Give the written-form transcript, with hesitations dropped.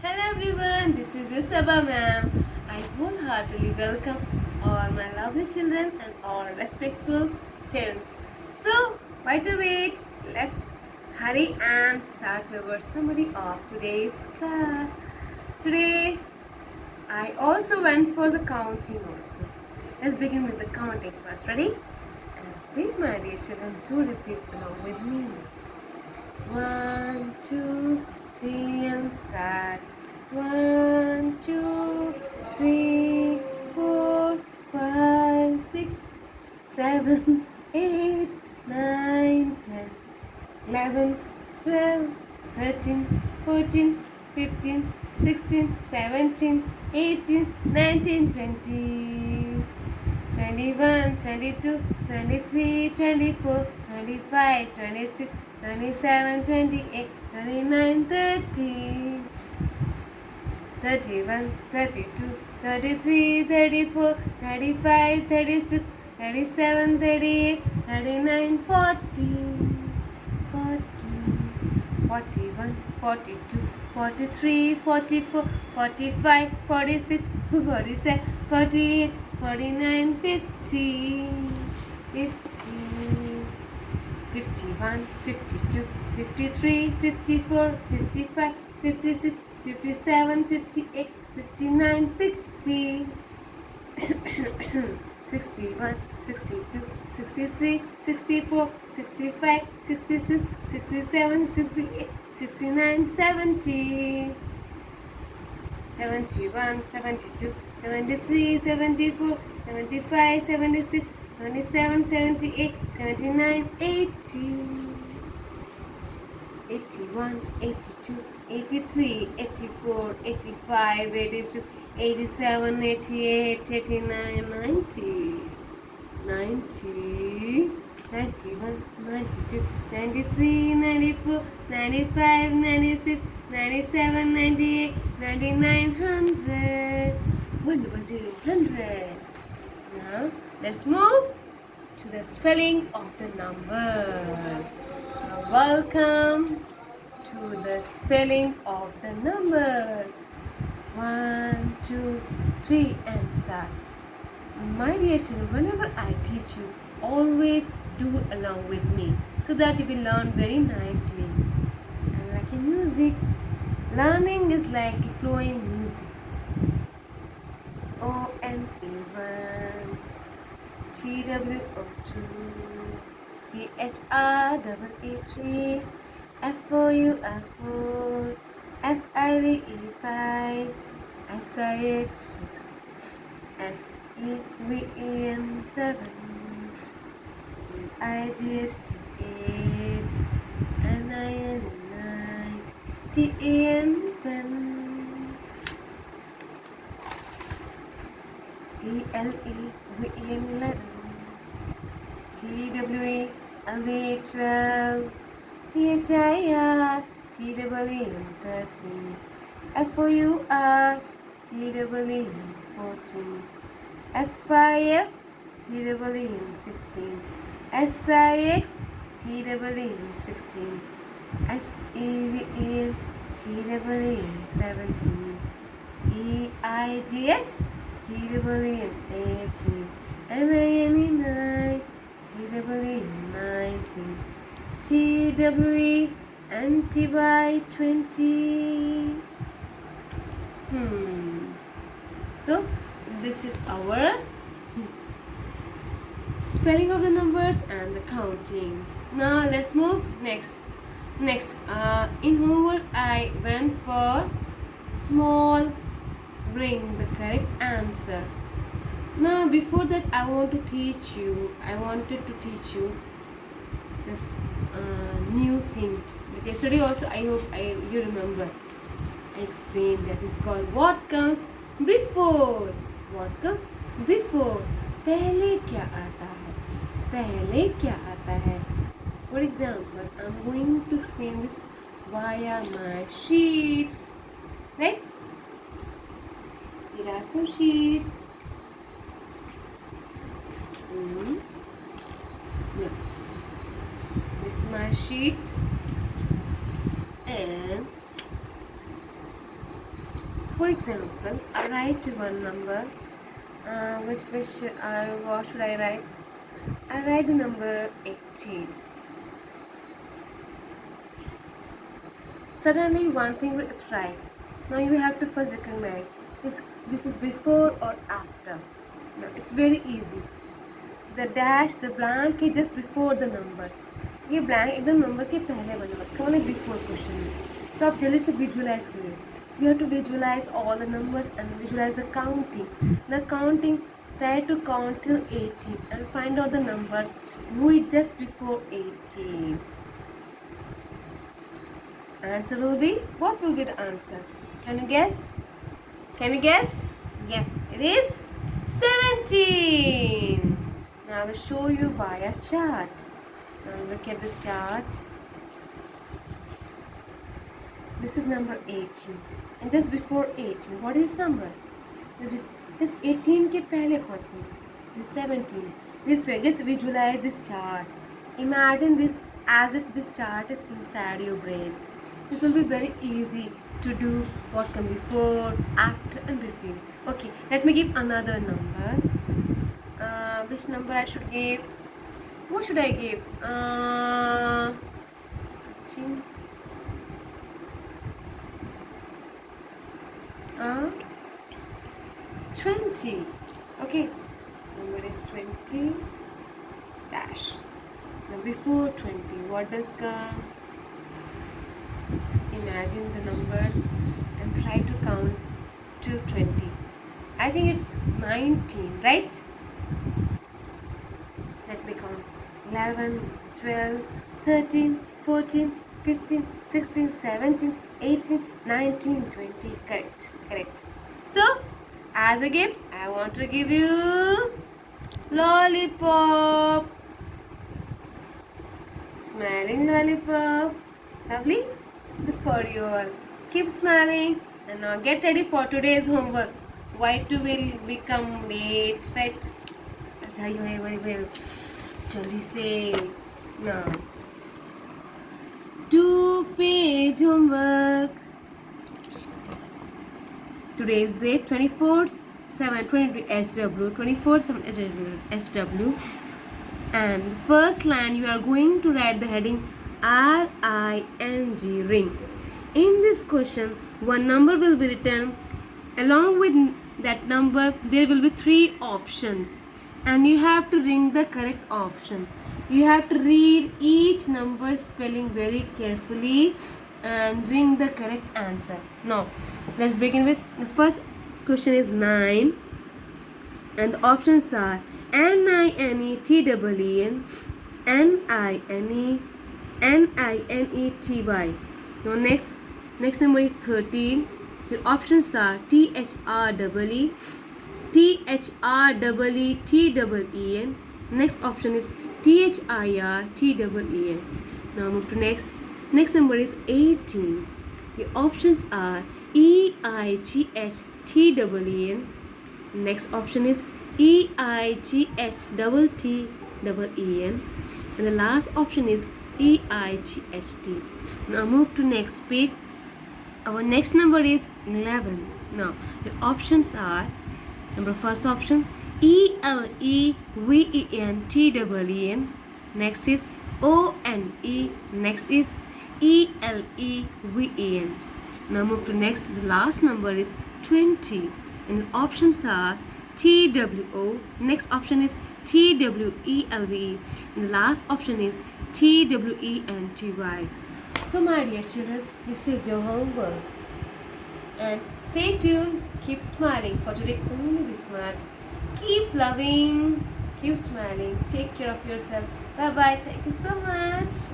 Hello everyone, this is Yusaba ma'am. I wholeheartedly welcome all my lovely children and all respectful parents. So, why to wait? Let's hurry and start our summary of today's class. Today, I also went for the counting also. Let's begin with the counting first. Ready? And please, my dear children, do repeat along with me. 1, 2, 3 and start. 1, 2, 3, 4, 5, 6, 7, 8, 9, 10, 11, 12, 13, 14, 15, 16, 17, 18, 19, 20. 21, 22, 23, 24, 25, 26, 27, 28, 29, 30, 31, 32, 33, 34, 35, 36, 37, 38, 39, 40, 40, 41, 42, 43, 44, 45, 46, 47, 48, 49, 50, 50, 51, 52, 53, 54, 55, 56, 57, 58, 59, 60, 61, 62, 63, 64, 65, 66, 67, 68, 69, 70, 71, 72, 73, 74, 75, 76, 77, 78, 79, 80, 81, 82, 83, 84, 85, 86, 87, 88, 89, 90, 90, 91, 92, 93, 94, 95, 96, 97, 98, 99, 100. 100. Now, let's move to the spelling of the numbers. Now, welcome to the spelling of the numbers. 1, 2, 3 and start. My dear children, whenever I teach you, always do along with me so that you will learn very nicely. And like in music, learning is like flowing music. O-N-E-1, T-W-O-2, T-H-R-E-E-3, F-O-U-R-4, F-I-V-E-5, S-I-X-6, S-E-V-E-N-7, I-G-S-T-8, N-I-N-9, T-E-N-10, E-L-E-V-E-N-11, T-W-E-L-V-12, T-H-I-R, T-W-E-N-13, F-O-U-R, T-W-E-N-14, F-I-F, T-W-E-N-15, S-I-X, T-W-E-N-16, S-E-V-E-N, T-W-E-N-17, E-I-G-H, T-W-E-N-18, M-I-N-E-9, T-W-E-N-19, T-W-E-N-T-Y-20. So, this is our spelling of the numbers and the counting. Now, let's move next. In homework, I went for small ring, the correct answer. Now, before that, I wanted to teach you this new thing. Like yesterday also, I hope you remember. I explained that it's called what comes before. What comes before? पहले क्या आता है? पहले क्या आता है? For example, I'm going to explain this via my sheets. Right? Here are some sheets. Yeah. This is my sheet, and For example, I write one number. Which should I, what should I write? I write the number 18. Suddenly one thing will strike. Now you have to first recognize this is before or after. Now it's very easy. The dash, the blank is just before the numbers. ये blank एकदम number के पहले बना, इसका मतलब before question है. तो आप जल्दी से visualize करिए. You have to visualize all the numbers and visualize the counting. The counting, try to count till 18 and find out the number who is just before 18. Answer will be, what will be the answer? Can you guess? Can you guess? Yes, it is 17. Now I will show you by a chart. Now look at this chart. This is number 18. And just before 18, what is number? This 18 के पहले कौन सी? This 17. This way, just visualize this chart. Imagine this as if this chart is inside your brain. This will be very easy to do what comes before, after and between. Okay, let me give another number. Which number I should give? What should I give? 20. Okay, number is 20 dash. Now before 20, what does come? Just imagine the numbers and try to count till 20. I think it's 19, right? Let me count. 11, 12, 13, 14, 15, 16, 17, 18, 19, 20. Correct, correct. So, as a gift, I want to give you lollipop. Smiling lollipop. Lovely. This for you all. Keep smiling and now get ready for today's homework. Y2 will become late, right? Jaldi se. Now, 2-page homework. Today's date 24/7/22 HW, 24/7 HW, and the first line you are going to write the heading RING, ring. In this question, one number will be written. Along with that number, there will be 3 options, and you have to ring the correct option. You have to read each number spelling very carefully and ring the correct answer. Now, let's begin with the first question is 9, and the options are NINETEEN, NINETY. Now next number is 13. Your options are THREE, THREETEEN. Next option is THIRTEEN. Now move to next number is 18. Your options are EIGHTEEN. Next option is EIGHTTEEN. And the last option is EIGHT. Now move to next page. Our next number is 11. Now your options are, first option ELEVENTEEN. Next is ONE. Next is ELEVEN. Now move to next. The last number is 20, and the options are TWO. Next option is TWELVE, and the last option is TWENTY. So my dear children, this is your homework, and stay tuned. Keep smiling. For today only this one. Keep loving, keep smiling, take care of yourself. Bye bye. Thank you so much.